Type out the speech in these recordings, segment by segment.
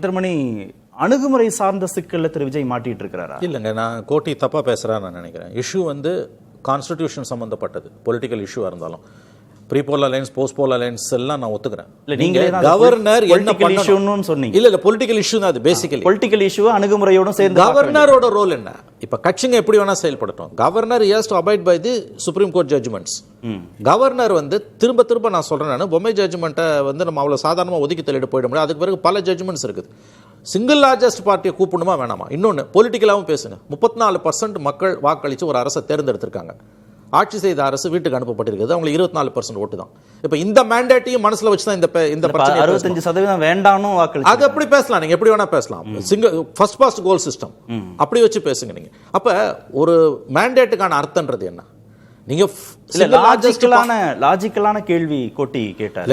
திருமணி அணுகுமுறை சார்ந்த சிக்கல்ல திரு விஜய் மாட்டிட்டு இருக்கிறாரா? இல்லைங்க, நான் கோட்டி தப்பா பேசுறேன்னு நான் நினைக்கிறேன். இஷ்யூ கான்ஸ்டிடியூஷன் சம்பந்தப்பட்டது, பொலிட்டிக்கல் இஷ்யூவா இருந்தாலும் ப்ரீபோல் அலைன்ஸ் போஸ்ட்போல் அலைன்ஸ் எல்லாம் நான் ஒத்துக்கிறேன். நீங்க கவர்னர் என்ன பண்ணணும்னு சொன்னீங்க. இல்ல பொலிட்டிக்கல் இஷ்யூ தான் அது. பேசிக்கலி பொலிட்டிக்கல் இஷ்யூ அணுகுமுறையோட சேர்ந்து கவர்னரோட ரோல் என்ன? இப்ப கட்சிங்க எப்படி வேணா செயல்படட்டும். Governor has to abide by the supreme court judgments. Governor திரும்ப திரும்ப நான் சொல்றேன், நான் பொம்மை ஜட்ஜ்மெண்ட்டை நம்ம அவ்வளவு சாதாரணமா ஒதுக்கி தள்ளிட்டு போயிட முடியாது. அதுக்கு பிறகு பல ஜட்ஜ்மெண்ட்ஸ் இருக்குது. சிங்கிள் லார்ஜஸ்ட் பார்ட்டியை கூப்பிடணுமா வேணாமா? இன்னொன்று பொலிட்டிக்கலாகவும் பேசுங்க. 34% மக்கள் வாக்களித்து ஒரு அரசை தேர்ந்தெடுத்திருக்காங்க. ஆட்சி செய்த அரசு வீட்டுக்கு அனுப்பப்பட்டிருக்கிறது. அவங்களுக்கு 24% ஓட்டு தான். இப்போ இந்த மேண்டேட்டையும் மனசுல வச்சு தான் இந்த பிரச்சனை. 65% வேண்டாம்னு வாக்களி அது எப்படி பேசலாம், நீங்க எப்படி வேணா பேசலாம். சிங்கிள் ஃபர்ஸ்ட் பாஸ்ட் கோல் சிஸ்டம் அப்படி வச்சு பேசுங்க நீங்க. அப்ப ஒரு மேண்டேட்டுக்கான அர்த்தம்ன்றது என்ன? நீங்க லாஜிக்கலான கேள்வி கோட்டி கேட்டார்.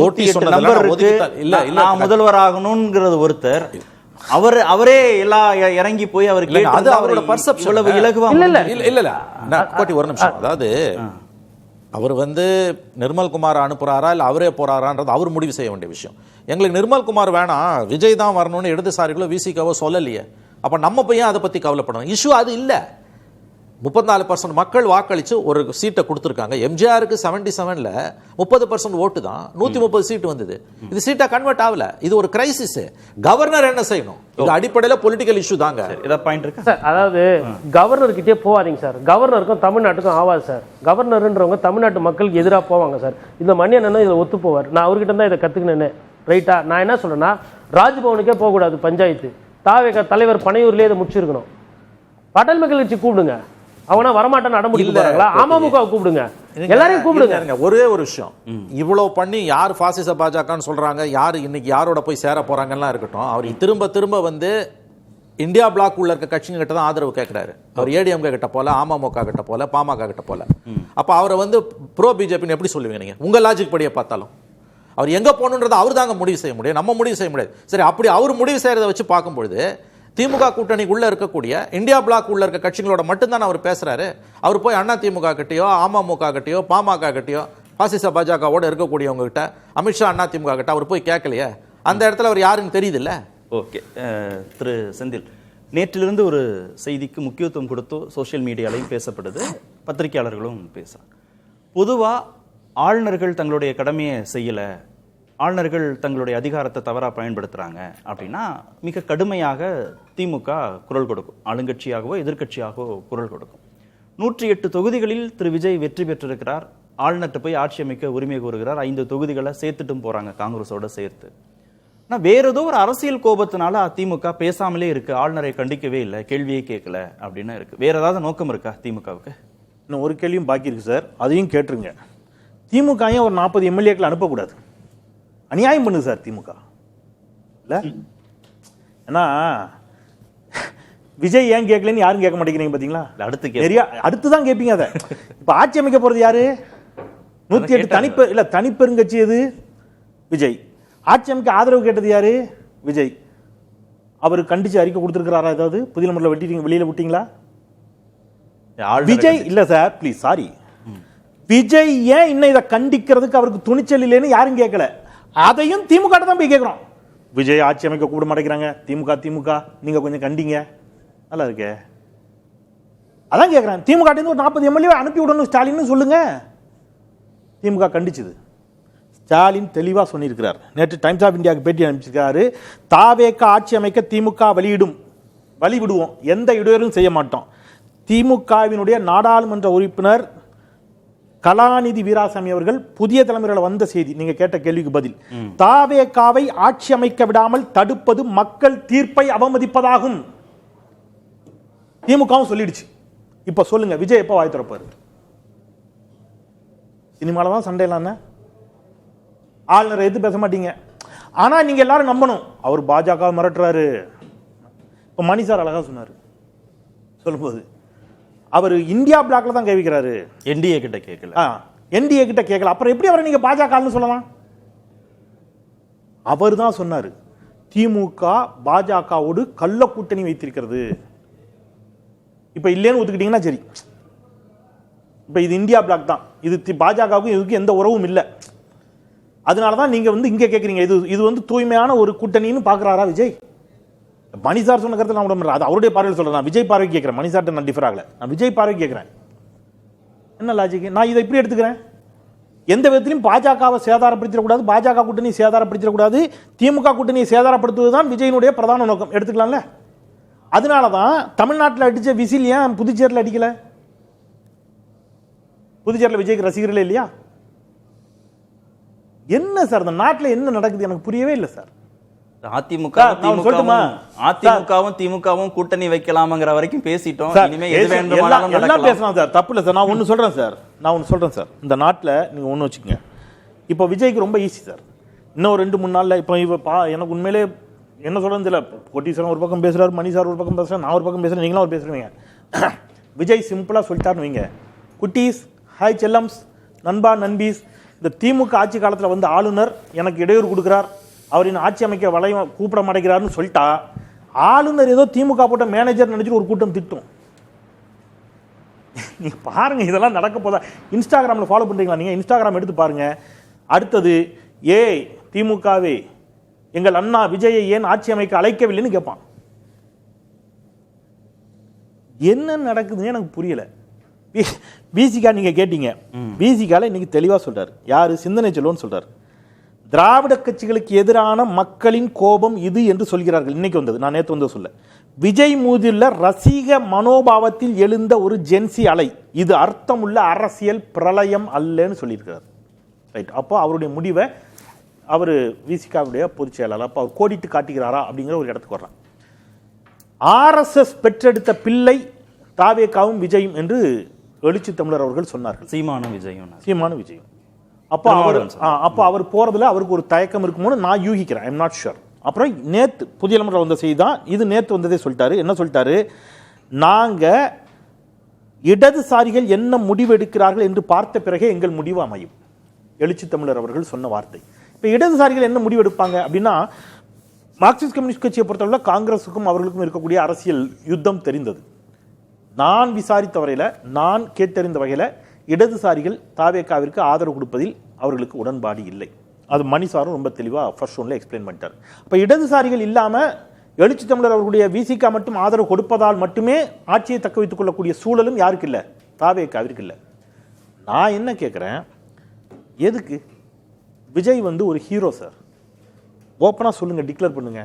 கோட்டி சொன்னது முதல்வர் ஆகணும்ங்கிறது ஒருத்தர், அவரே எல்லாம் இறங்கி போய் அவருக்கு அது அவரோட பர்செப்ஷன். இலகுவா இல்ல கோட்டி ஒரு நிமிஷம். அதாவது அவர் நிர்மல்குமார் அனுப்புறாரா இல்ல அவரே போறாரான்றது அவர் முடிவு செய்ய வேண்டிய விஷயம். எங்களுக்கு நிர்மல்குமார் வேணாம், விஜய் தான் வரணும்னு இடதுசாரிகளோ விசிகாவோ சொல்லலையே. அப்ப நம்ம பையன் அதை பத்தி கவலைப்படணும். இஷ்யூ அது இல்ல. 34% மக்கள் வாக்களிச்சு ஒரு சீட்டை கொடுத்துருக்காங்க. எம்ஜிஆருக்கு 77ல 30% ஓட்டு தான், 130 சீட்டு வந்தது. இது சீட்டா கன்வெர்ட் ஆகல. இது ஒரு கிரைசிஸ். கவர்னர் என்ன செய்யணும்? இது அடிப்படையில பொலிட்டிக்கல் இஷ்யூ தாங்க. பாயிண்ட் இருக்கு சார். அதாவது கவர்னர் கிட்டே போவாதீங்க சார். கவர்னருக்கும் தமிழ்நாட்டுக்கும் ஆவாது சார். கவர்னர்ன்றவங்க தமிழ்நாட்டு மக்களுக்கு எதிராக போவாங்க சார். இந்த மணியன் இதை ஒத்து போவார். நான் அவர்கிட்ட தான் இதை கத்துக்கினேன்னு. ரைட்டா? நான் என்ன சொல்றேன்னா, ராஜ்பவனுக்கே போகக்கூடாது பஞ்சாயத்து. தாவேக தலைவர் பனையூர்லேயே இதை முடிச்சிருக்கணும். பட்டல் மக்கள் வச்சு கூப்பிடுங்க. அவனா வரமாட்டான்னு அடம்பிடிக்க போறாங்களா? அமமுக கூப்பிடுங்க, எல்லாரையும் கூப்பிடுங்க. ஒரே ஒரு விஷயம், இவ்வளவு பண்ணி யார் பாசிச பாஜகன்னு சொல்றாங்க, யாரு இன்னைக்கு யாரோட போய் சேர போறாங்கலாம் இருக்கட்டும், அவர் திரும்ப திரும்ப இந்தியா பிளாக் உள்ள இருக்க கட்சிங்க கிட்ட தான் ஆதரவு கேட்கிறாரு. அவர் ஏடிஎம்கே கிட்ட போல, அமமுக கிட்ட போல, பாமக கிட்ட போல. அப்ப அவரை ப்ரோ பிஜேபின்னு எப்படி சொல்லுவீங்க நீங்க? உங்க லாஜிக் படியே பார்த்தாலும் அவர் எங்க போகணுன்றதை அவர் தாங்க முடிவு செய்ய முடியும், நம்ம முடிவு செய்ய முடியாது. சரி, அப்படி அவர் முடிவு செய்யறதை வச்சு பார்க்கும்பொழுது திமுக கூட்டணிக்குள்ள இருக்கக்கூடிய இந்தியா பிளாக் உள்ள இருக்க கட்சிகளோட மட்டும்தான் அவர் பேசுறாரு. அவர் போய் அண்ணா திமுக கிட்டயோ அமமுக கிட்டயோ பாமக கிட்டயோ பாசிச பாஜகவோட இருக்கக்கூடியவங்க கிட்ட, அமித்ஷா அண்ணா திமுக கிட்ட அவர் போய் கேட்கலையே. அந்த இடத்துல அவர் யாருன்னு தெரியுது இல்ல. ஓகே திரு செந்தில், நேற்றிலிருந்து ஒரு செய்திக்கு முக்கியத்துவம் கொடுத்து சோசியல் மீடியாலையும் பேசப்படுது, பத்திரிகையாளர்களும் பேசுறாங்க. பொதுவா ஆளுநர்கள் தங்களுடைய கடமையை செய்யல, ஆளுநர்கள் தங்களுடைய அதிகாரத்தை தவறாக பயன்படுத்துகிறாங்க அப்படின்னா மிக கடுமையாக திமுக குரல் கொடுக்கும். ஆளுங்கட்சியாகவோ எதிர்கட்சியாகவோ குரல் கொடுக்கும். 108 தொகுதிகளில் திரு விஜய் வெற்றி பெற்றிருக்கிறார். ஆளுநர்கிட்ட போய் ஆட்சி அமைக்க உரிமை கோருகிறார். 5 தொகுதிகளை சேர்த்துட்டும் போகிறாங்க காங்கிரஸோட சேர்த்து. ஆனால் வேற ஏதோ ஒரு அரசியல் கோபத்தினால திமுக பேசாமலே இருக்கு, ஆளுநரை கண்டிக்கவே இல்லை, கேள்வியே கேட்கல அப்படின்னு இருக்கு. வேற ஏதாவது நோக்கம் இருக்கா திமுகவுக்கு? இன்னும் ஒரு கேள்வியும் பாக்கி இருக்கு சார், அதையும் கேட்டுருங்க. திமுக ஏன் ஒரு 40 எம்எல்ஏக்கள் அனுப்பக்கூடாது? அநியாயம் பண்ணுது சார் திமுக இல்ல. ஏன்னா விஜய் ஏன் கேட்கலன்னு யாரும் கேட்க மாட்டேங்கிறீங்க பாத்தீங்களா? அடுத்துதான் கேட்பீங்க. அதை இப்ப ஆட்சி அமைக்க போறது யாரு? 108 தனிப்பெருங்கட்சி எது? விஜய். ஆட்சி அமைக்க ஆதரவு கேட்டது யாரு? விஜய். அவரு கண்டிச்சு அறிக்கை கொடுத்திருக்கிறாரா? ஏதாவது புதிய முறையில் வெளியில விட்டீங்களா? விஜய் இல்ல சார், பிளீஸ், சாரி. விஜய் ஏன் இன்னும் இதை கண்டிக்கிறதுக்கு அவருக்கு துணிச்சல் இல்லைன்னு யாரும் கேட்கல. அதையும் திமுக தான் போய் கேட்கிறோம். விஜய் ஆட்சி அமைக்க கூப்பிட மாட்டேங்கிறாங்க, திமுக நீங்க கொஞ்சம் கண்டிங்க, நல்லா இருக்கே. அதான் கேட்கிறேன். திமுக ஒரு 40 எம்எல்ஏ அனுப்பி விடணும் ஸ்டாலின் சொல்லுங்க. திமுக கண்டிச்சது. ஸ்டாலின் தெளிவா சொல்லியிருக்கிறார். நேற்று டைம்ஸ் ஆஃப் இந்தியாவுக்கு பேட்டி அனுப்பிச்சிருக்காரு. தாவேக ஆட்சி அமைக்க திமுக வழிவிடுவோம், எந்த இடையூறும் செய்ய மாட்டோம். திமுகவினுடைய நாடாளுமன்ற உறுப்பினர் கலாநிதி வீராசாமி அவர்கள் புதிய தலைமுறையில் வந்த செய்தி, நீங்க கேட்ட கேள்விக்கு பதில், தாவேகாவை ஆட்சி அமைக்க விடாமல் தடுப்பது மக்கள் தீர்ப்பை அவமதிப்பதாகும். திமுகவும் சொல்லிடுச்சு. இப்ப சொல்லுங்க, விஜய் எப்ப வாய் திறப்பாரு? சினிமால தான் சண்டையிலான ஆளுநரை எதிர்த்து பேச மாட்டீங்க. ஆனா நீங்க எல்லாரும் நம்பணும், அவர் பாஜக மிரட்டுறாரு. இப்ப மணி சார் அழகா சொன்னாரு சொல்லும்போது, அவர் இந்தியா பிளாக்ல தான் கேட்கிறாரு, என்டிஏ கிட்ட கேட்கல. என்டிஏ கிட்ட கேட்கல. அப்புறம் எப்படி அவரை நீங்க பாஜகன்னு சொல்லலாம்? அவர் தான் சொன்னாரு, திமுக பாஜகவோடு கள்ள கூட்டணி வைத்திருக்கிறது. இப்ப இல்லைன்னு ஒத்துக்கிட்டீங்கன்னா சரி. இப்ப இது இந்தியா பிளாக் தான், இது பாஜகவுக்கும் இதுக்கு எந்த உறவும் இல்லை. அதனாலதான் நீங்க வந்து இங்க கேக்குறீங்க இது வந்து தூய்மையான ஒரு கூட்டணின்னு பாக்குறாரா விஜய்? மணி சார் சொன்ன கருத்து நான் விட முடியல, அது அவருடைய பார்வையில் சொல்றேன். நான் விஜய் பார்வை கேட்கிறேன், மணி சார்ட்ட நான் டிஃபர் ஆகல. நான் விஜய் பார்வை கேட்கிறேன். என்ன லாஜிக்? நான் இதை இப்படி எடுத்துக்கிறேன். எந்த விதத்திலும் பாஜகவை சேதாரப்படுத்திடக்கூடாது, பாஜக கூட்டணி சேதாரப்படுத்திடக்கூடாது, திமுக கூட்டணியை சேதாரப்படுத்துவதுதான் விஜயனுடைய பிரதான நோக்கம். எடுத்துக்கலாம்ல. அதனாலதான் தமிழ்நாட்டில் அடிச்ச விசில் ஏன் புதுச்சேரியில் அடிக்கல? புதுச்சேரியில் விஜய்க்கு ரசிகர்களே இல்லையா? என்ன சார் இந்த நாட்டில் என்ன நடக்குது எனக்கு புரியவே இல்லை சார். அதிமுகவும் திமுகவும் கூட்டணி வைக்கலாம்ங்கிற வரைக்கும் பேசிட்டோம். இனிமே எது வேண்டுமானாலும் எல்லாம் பேசலாம் சார், தப்பு இல்லை சார். நான் ஒன்று சொல்றேன் சார், இந்த நாட்டில் நீங்க ஒன்று வச்சுக்கோங்க. இப்போ விஜய்க்கு ரொம்ப ஈஸி சார். இன்னும் 2-3 நாள்ல இப்போ எனக்கு உண்மையிலே என்ன சொல்றது தெரியல. கோட்டீஸ்வரன் ஒரு பக்கம் பேசுறாரு, மணி சார் ஒரு பக்கம் பேசுறாரு, நான் ஒரு பக்கம் பேசுறேன், நீங்களும் ஒரு பேசுறீங்க. விஜய் சிம்பிளா சொல்லிட்டாருன்னு வைங்க, குட்டீஸ், ஹாய் செல்லம்ஸ், நண்பா நண்பீஸ், இந்த திமுக ஆட்சி காலத்தில் வந்து ஆளுநர் எனக்கு இடையூறு கொடுக்கிறார், அவர் இன்னும் ஆட்சி அமைக்க கூப்பிட மாட்டேங்கிறாருன்னு சொல்லிட்டா ஆளுநர் ஏதோ திமுக போட்ட மேனேஜர் நினைச்சிட்டு ஒரு கூட்டம் திட்டும். நீங்க பாருங்க இதெல்லாம் நடக்க போதா. இன்ஸ்டாகிராம்ல ஃபாலோ பண்றீங்களா? நீங்க இன்ஸ்டாகிராம் எடுத்து பாருங்க. அடுத்தது திமுகவே எங்கள் அண்ணா விஜயை ஏன் ஆட்சி அமைக்க அழைக்கவில்லைன்னு கேட்பான். என்ன நடக்குதுன்னு எனக்கு புரியல. பிசிகா நீங்க கேட்டீங்க, பிசிகால இன்னைக்கு தெளிவா சொல்றாரு. யாரு? சிந்தனை செல்வன் சொல்றாரு. திராவிட கட்சிகளுக்கு எதிரான மக்களின் கோபம் இது என்று சொல்கிறார்கள். இன்னைக்கு வந்தது, நான் நேற்று வந்து சொல்ல. விஜய் மீதுள்ள ரசிக மனோபாவத்தில் எழுந்த ஒரு ஜென்சி அலை, இது அர்த்தமுள்ள அரசியல் பிரளயம் அல்லன்னு சொல்லியிருக்கிறார். ரைட். அப்போ அவருடைய முடிவை அவர் விசிகாவுடைய பொதுச் செயலாளர் அப்போ அவர் கோடிட்டு காட்டுகிறாரா அப்படிங்கிற ஒரு இடத்துக்கு வர்றான். RSS பெற்றெடுத்த பிள்ளை தாவேகாவும் விஜயும் என்று எழுச்சி தமிழர் அவர்கள் சொன்னார்கள். சீமானும் விஜயும். அப்போ அவர் போறதுல அவருக்கு ஒரு தயக்கம் இருக்குமோன்னு நான் யூகிக்கிறேன். I am not sure. அப்புறம் நேத்து புதிய தலைமுறை வந்த செய்தி தான் இது. நேத்து வந்ததே சொல்லிட்டாரு. என்ன சொல்லிட்டாரு? நாங்க இடதுசாரிகள் என்ன முடிவு எடுக்கிறார்கள் என்று பார்த்த பிறகே எங்கள் முடிவு அமையும். எழுச்சி தமிழர் அவர்கள் சொன்ன வார்த்தை. இப்ப இடதுசாரிகள் என்ன முடிவு எடுப்பாங்க அப்படின்னா, மார்க்சிஸ்ட் கம்யூனிஸ்ட் கட்சியை பொறுத்தவரை காங்கிரசுக்கும் அவர்களுக்கும் இருக்கக்கூடிய அரசியல் யுத்தம் தெரிந்தது. நான் விசாரித்த வரையில, நான் கேட்டறிந்த வகையில இடதுசாரிகள் தாவேகாவிற்கு ஆதரவு கொடுப்பதில் அவர்களுக்கு உடன்பாடு இல்லை. அது மணி சாரும் ரொம்ப தெளிவா ஃபர்ஸ்ட் ஒன்ல எக்ஸ்பிளைன் பண்ணிட்டார். அப்ப இடதுசாரிகள் இல்லாம எழுச்சி தமிழர் அவர்களுடைய விசிகா மட்டும் ஆதரவு கொடுப்பதால் மட்டுமே ஆட்சியை தக்க வைத்துக் கொள்ளக்கூடிய சூழலும் யாருக்கு இல்லை? தாவேகாவிற்கு இல்லை. நான் என்ன கேட்கிறேன், எதுக்கு? விஜய் வந்து ஒரு ஹீரோ சார். ஓப்பனா சொல்லுங்க, டிக்ளேர் பண்ணுங்க.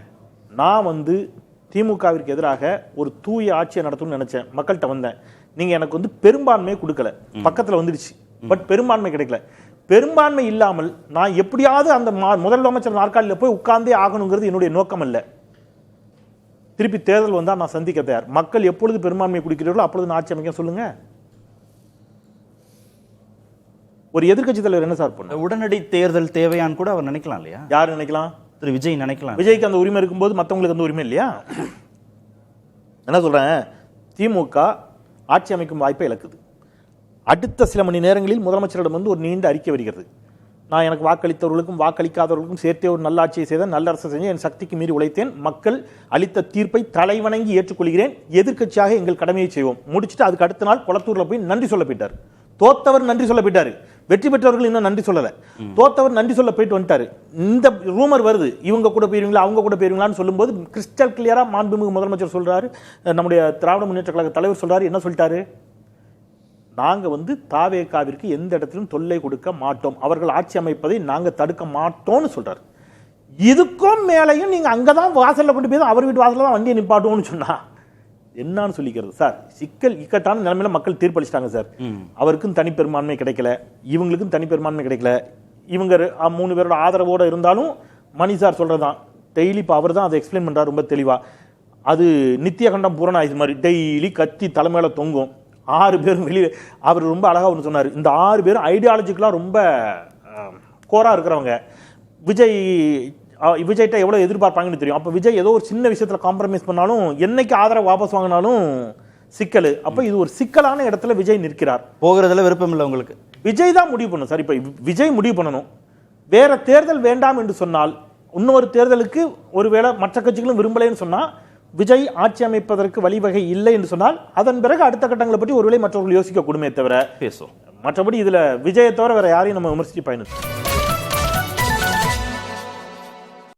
நான் வந்து திமுகவிற்கு எதிராக ஒரு தூய ஆட்சியை நடத்தணும்னு நினைச்சேன். மக்கள்கிட்ட வந்தேன். நீங்க எனக்கு வந்து பெரும்பான்மையை கொடுக்கல, பக்கத்துல வந்துடுச்சு, பட் பெரும்பான்மை கிடைக்கல. பெரும்பான்மை இல்லாமல் நான் எப்படியாவது அந்த முதலமைச்சர் நாற்காலியில் போய் உட்கார்ந்தே ஆகணுங்கிறது என்னுடைய நோக்கம் அல்ல. திருப்பி தேர்தல் வந்தா நான் சந்திக்க தயார். மக்கள் எப்பொழுது பெரும்பான்மை குடிக்கிறீர்களோ அப்பொழுது நான் ஆட்சி அமைக்க சொல்லுங்க. ஒரு எதிர்க்கட்சி தலைவர் என்ன சார் பண்ண? உடனடி தேர்தல் தேவையான்னு கூட அவர் நினைக்கலாம் இல்லையா? யாரு நினைக்கலாம்? திரு விஜய் நினைக்கலாம். விஜய்க்கு அந்த உரிமை இருக்கும்போது மற்றவங்களுக்கு அந்த உரிமை இல்லையா? என்ன சொல்றேன், திமுக ஆட்சி அமைக்கும் வாய்ப்பை இழக்குது. அடுத்த சில மணி நேரங்களில் முதலமைச்சரிடம் வந்து ஒரு நீண்ட அறிக்கை வருகிறது. நான் எனக்கு வாக்களித்தவர்களுக்கும் வாக்களிக்காதவர்களுக்கும் சேர்த்தே ஒரு நல்ல ஆட்சியை செய்த, நல்ல அரசு செஞ்சேன், என் சக்திக்கு மீறி உழைத்தேன், மக்கள் அளித்த தீர்ப்பை தலைவணங்கி ஏற்றுக்கொள்கிறேன், எதிர்க்கட்சியாக எங்கள் கடமையை செய்வோம். முடிச்சுட்டு அதுக்கு அடுத்த நாள் குளத்தூர்ல போய் நன்றி சொல்ல போயிட்டார். தோத்தவர் நன்றி சொல்ல போயிட்டாரு, வெற்றி பெற்றவர்கள் இன்னும் நன்றி சொல்லல. தோத்தவர் நன்றி சொல்ல போயிட்டு வந்துட்டாரு. இந்த ரூமர் வருது, இவங்க கூட போயிருவீங்களா அவங்க கூட போயிருவீங்களான்னு சொல்லும்போது கிறிஸ்டல் கிளியரா மாண்புமிகு முதலமைச்சர் சொல்றாரு, நம்முடைய திராவிட முன்னேற்ற கழக தலைவர் சொல்றாரு. என்ன சொல்லிட்டாரு? நாங்க வந்து தாவேகாவிற்கு எந்த இடத்திலும் தொல்லை கொடுக்க மாட்டோம், அவர்கள் ஆட்சி அமைப்பதை நாங்க தடுக்க மாட்டோம்னு சொல்றாரு. இதுக்கும் மேலையும் நீங்க அங்கதான் வாசல்ல கொண்டு போய் அவர் வீட்டு வாசல்ல தான் வண்டியை நிப்பாட்டுவோம்னு சொன்னா என்னன்னு சொல்லிக்கிறது சார்? சிக்கல் இக்கட்டான நிலைமையில மக்கள் தீர்ப்பளிச்சிட்டாங்க சார். அவருக்கும் தனி பெரும்பான்மை கிடைக்கல, இவங்களுக்கும் தனி பெரும்பான்மை கிடைக்கல. இவங்க 3 பேரோட ஆதரவோட இருந்தாலும் மணி சார் சொல்றதுதான் டெய்லி. இப்போ அவர் தான் அதை எக்ஸ்பிளைன் பண்றாரு ரொம்ப தெளிவா. அது நித்திய கண்டம் பூரண ஆயுது மாதிரி டெய்லி கத்தி தலைமையில தொங்கும். 6 பேரும் வெளியே. அவர் ரொம்ப அழகா ஒன்று சொன்னார், இந்த 6 பேரும் ஐடியாலஜிக்கலா ரொம்ப கோரா இருக்கிறவங்க. விஜய்கிட்ட எவ்வளவு எதிர்பார்ப்பாங்கன்னு தெரியும். அப்ப விஜய் ஏதோ ஒரு சின்ன விஷயத்துல காம்ப்ரமைஸ் பண்ணாலும், என்னைக்கு ஆதரவு வாபஸ் வாங்கினாலும் சிக்கல். அப்ப இது ஒரு சிக்கலான இடத்துல விஜய் நிற்கிறார். போகிறதுல விருப்பம் இல்லை உங்களுக்கு. விஜய் தான் முடிவு பண்ணணும் சார். இப்ப விஜய் முடிவு பண்ணணும். வேற தேர்தல் வேண்டாம் என்று சொன்னால், இன்னொரு தேர்தலுக்கு ஒருவேளை மற்ற கட்சிகளும் விரும்பலைன்னு சொன்னா, விஜய் ஆட்சி அமைப்பதற்கு வழிவகை இல்லை என்று சொன்னால், அதன் பிறகு அடுத்த கட்டங்களை பற்றி ஒருவேளை மற்றவர்கள் யோசிக்க கூடுமே தவிர பேசும். மற்றபடி இதுல விஜயை தவிர வேற யாரையும் நம்ம விமர்சிச்சு பயணிச்சோம்.